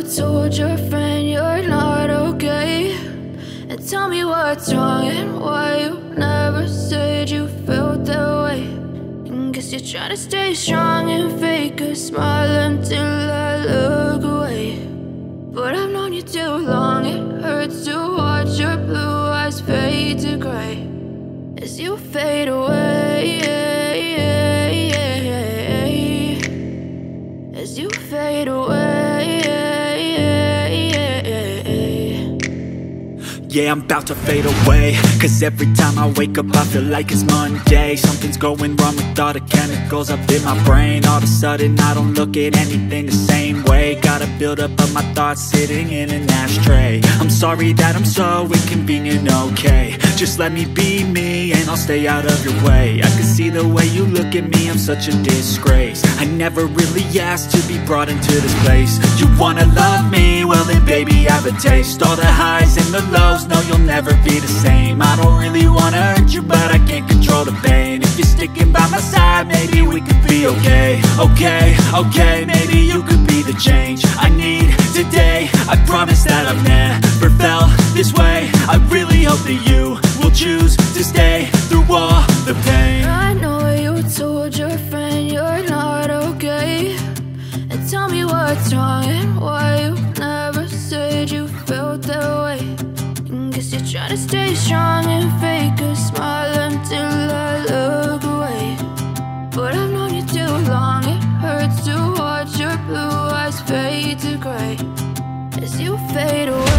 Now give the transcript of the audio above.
told your friend you're not okay, and tell me what's wrong and why you never said you felt that way. And guess you're trying to stay strong and fake a smile until I look away. But I've known you too long, it hurts to watch your blue eyes fade to gray as you fade away, as you fade away. Yeah, I'm about to fade away, cause every time I wake up I feel like it's Monday. Something's going wrong with all the chemicals up in my brain. All of a sudden I don't look at anything the same way. Got a buildup of my thoughts sitting in an ashtray. I'm sorry that I'm so inconvenient, okay. Just let me be me and I'll stay out of your way. I can see the way you look at me, I'm such a disgrace. I never really asked to be brought into this place. You wanna love me? Well then baby, have a taste. All the highs and the lows, no, you'll never be the same. I don't really wanna hurt you, but I can't control the pain. If you're sticking by my side, maybe we could be okay. Okay, maybe you could be the change I need today. I promise that I've never felt this way. I really hope that you will choose to stay through all the pain. I know you told your friend you're not okay, and tell me what's wrong and why you never said you felt that way. Guess you're trying to stay strong and fake a smile until I look away. But I've known you too long, it hurts to watch your blue eyes fade to gray as you fade away.